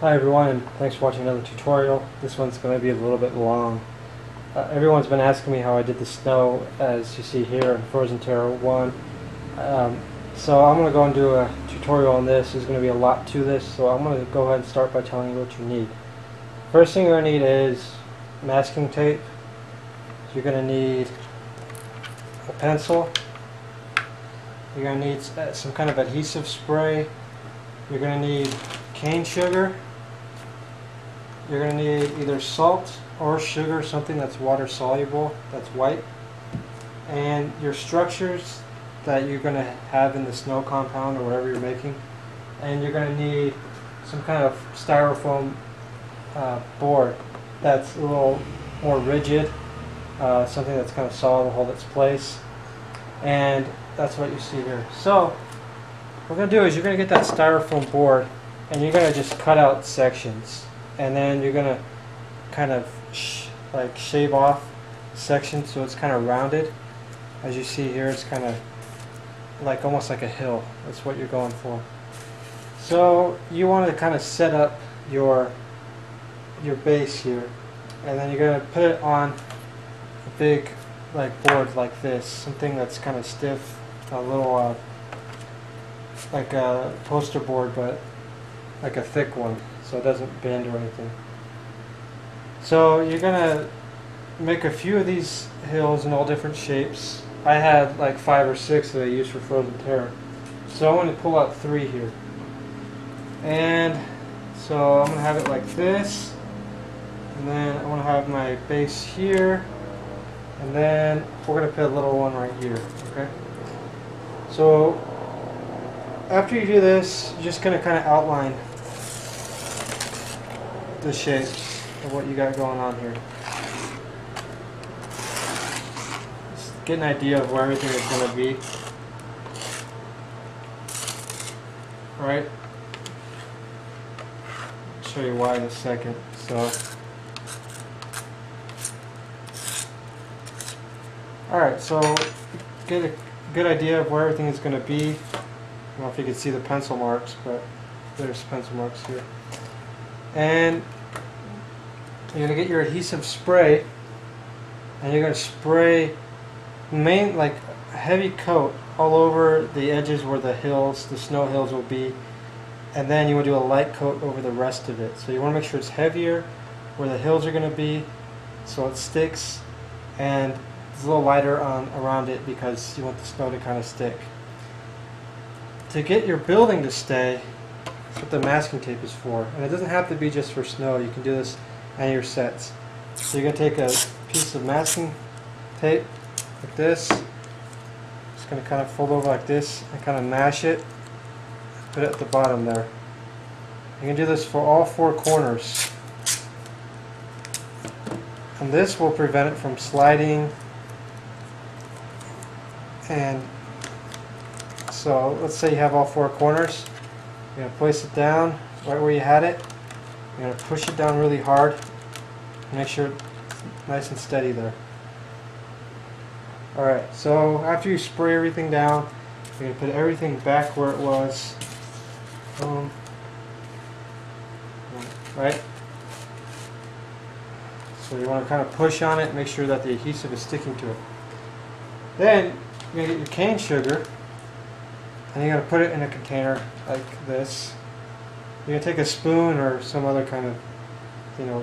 Hi everyone, and thanks for watching another tutorial. This one's going to be a little bit long. Everyone's been asking me how I did the snow, as you see here in Frozen Terror 1. So I'm going to go and do a tutorial on this. There's going to be a lot to this, so I'm going to go ahead and start by telling you what you need. First thing you're going to need is masking tape. You're going to need a pencil. You're going to need some kind of adhesive spray. You're going to need cane sugar. You're going to need either salt or sugar, something that's water soluble, that's white. And your structures that you're going to have in the snow compound or whatever you're making. And you're going to need some kind of styrofoam board that's a little more rigid, something that's kind of solid to hold its place. And that's what you see here. So what we're going to do is you're going to get that styrofoam board and you're going to just cut out sections. And then you're going to kind of shave off sections so it's kind of rounded. As you see here, it's kind of like almost like a hill. That's what you're going for. So you want to kind of set up your base here, and then you're going to put it on a big board like this, something that's kind of stiff, a little like a poster board, but like a thick one, so it doesn't bend or anything. So you're gonna make a few of these hills in all different shapes. I had like 5 or 6 that I used for Frozen Terror, so I want to pull out 3 here. And so I'm gonna have it like this, and then I want to have my base here, and then we're gonna put a little one right here. Okay. So after you do this, you're just gonna kind of outline the shapes of what you got going on here. Just get an idea of where everything is going to be. Alright? I'll show you why in a second. So, alright, so get a good idea of where everything is going to be. I don't know if you can see the pencil marks, but there's pencil marks here. And you're going to get your adhesive spray, and you're going to spray a heavy coat all over the edges where the hills, the snow hills will be, and then you want to do a light coat over the rest of it. So you want to make sure it's heavier where the hills are going to be so it sticks, and it's a little lighter around it because you want the snow to kind of stick. To get your building to stay, that's what the masking tape is for. And it doesn't have to be just for snow. You can do this on your sets. So you're going to take a piece of masking tape like this. Just going to kind of fold over like this and kind of mash it. Put it at the bottom there. You can do this for all 4 corners. And this will prevent it from sliding. And so let's say you have all 4 corners. You're going to place it down right where you had it. You're going to push it down really hard. Make sure it's nice and steady there. Alright, so after you spray everything down, you're going to put everything back where it was. Right? So you want to kind of push on it, make sure that the adhesive is sticking to it. Then you're going to get your cane sugar, and you're going to put it in a container like this. You're going to take a spoon or some other kind of,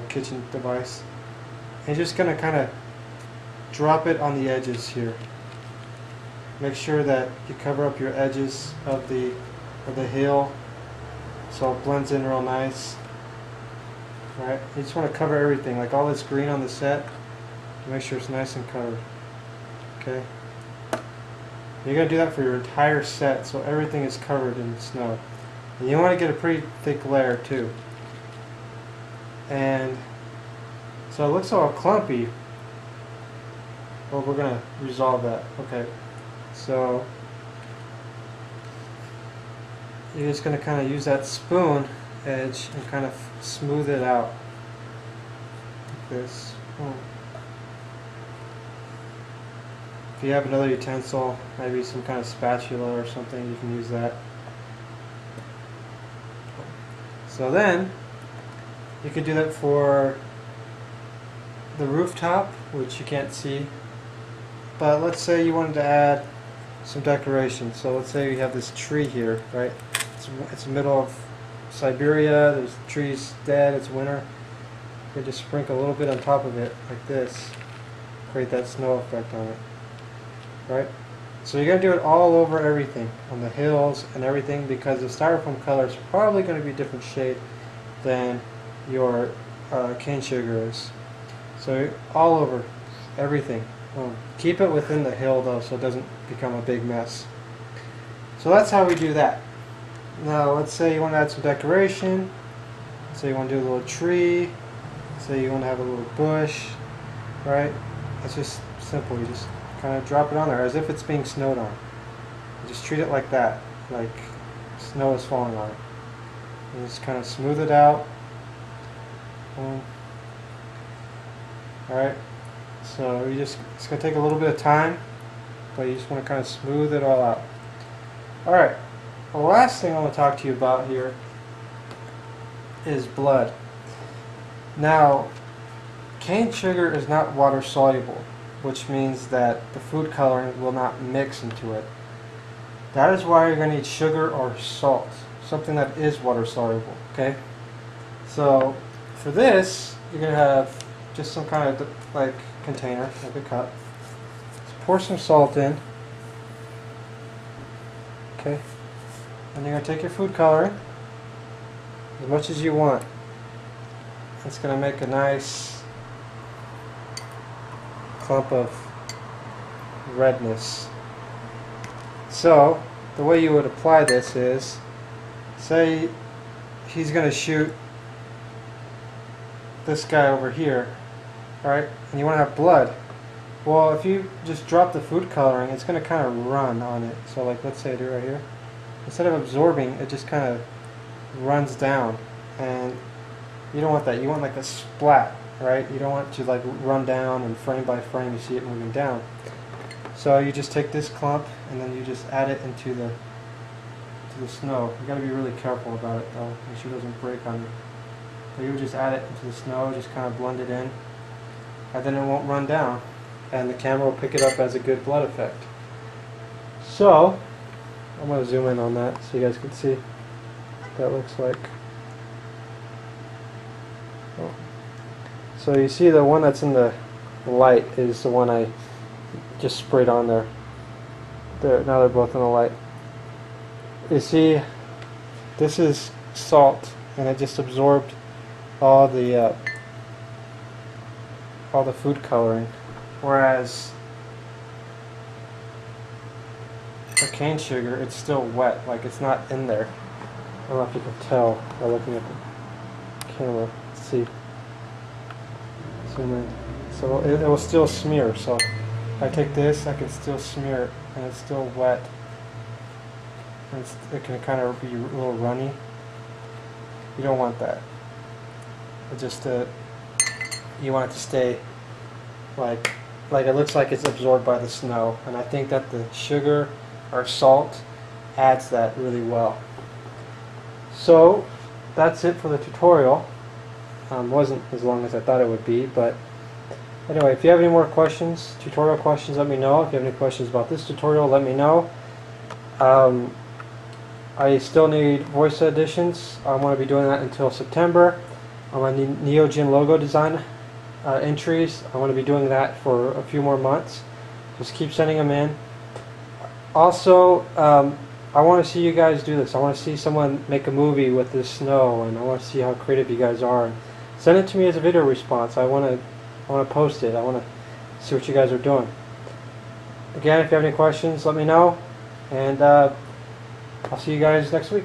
kitchen device, and you're just going to kind of drop it on the edges here. Make sure that you cover up your edges of the hill so it blends in real nice. Right? You just want to cover everything, like all this green on the set, to make sure it's nice and covered. Okay? You're going to do that for your entire set so everything is covered in snow. And you want to get a pretty thick layer too. And so it looks all clumpy. Well, we're going to resolve that. Okay. So you're just going to kind of use that spoon edge and kind of smooth it out. Like this. If you have another utensil, maybe some kind of spatula or something, you can use that. So then, You could do that for the rooftop, which you can't see. But let's say you wanted to add some decoration. So let's say you have this tree here, right? It's the middle of Siberia. There's trees dead. It's winter. You just sprinkle a little bit on top of it, like this. Create that snow effect on it, right? So you're going to do it all over everything, on the hills and everything, because the styrofoam color is probably going to be a different shade than your cane sugar is. So all over everything. Keep it within the hill though, so it doesn't become a big mess. So that's how we do that. Now let's say you want to add some decoration. Let's say you want to do a little tree. Let's say you want to have a little bush, right? It's just simple. You just kind of drop it on there as if it's being snowed on. You just treat it like that, like snow is falling on it. And just kind of smooth it out. Alright, so it's going to take a little bit of time, but you just want to kind of smooth it all out. Alright, the last thing I want to talk to you about here is blood. Now, cane sugar is not water soluble, which means that the food coloring will not mix into it. That is why you're going to need sugar or salt, something that is water soluble, okay? So for this, you're going to have just some kind of like container, like a cup. Just pour some salt in, okay? And you're going to take your food coloring, as much as you want. It's going to make a nice clump of redness. So the way you would apply this is, say he's going to shoot this guy over here, alright, and you want to have blood. Well, if you just drop the food coloring, it's going to kind of run on it. So like, let's say I do it right here. Instead of absorbing, it just kind of runs down, and you don't want that. You want like a splat, right? You don't want to like run down and frame by frame you see it moving down. So you just take this clump and then you just add it into the snow. You got to be really careful about it though, make sure it doesn't break on you. So you would just add it into the snow, just kind of blend it in, and then it won't run down, and the camera will pick it up as a good blood effect. So I'm going to zoom in on that so you guys can see what that looks like. Oh. So you see the one that's in the light is the one I just sprayed on there. Now they're both in the light. You see, this is salt, and it just absorbed all the food coloring, whereas the cane sugar, it's still wet, like it's not in there. I don't know if you can tell by looking at the camera. Let's see. Zoom in. So it will still smear. So if I take this, I can still smear it, and it's still wet. And it can kind of be a little runny. You don't want that. It just you want it to stay like it looks like it's absorbed by the snow, and I think that the sugar or salt adds that really well. So that's it for the tutorial. Wasn't as long as I thought it would be, but anyway, if you have any more questions, tutorial questions, let me know. If you have any questions about this tutorial, let me know. I still need voice additions. I'm going to be doing that until September. I'm going to need Neojin Logo design entries. I'm going to be doing that for a few more months. Just keep sending them in. Also, I want to see you guys do this. I want to see someone make a movie with this snow, and I want to see how creative you guys are. Send it to me as a video response. I want to post it. I want to see what you guys are doing. Again, if you have any questions, let me know, and I'll see you guys next week.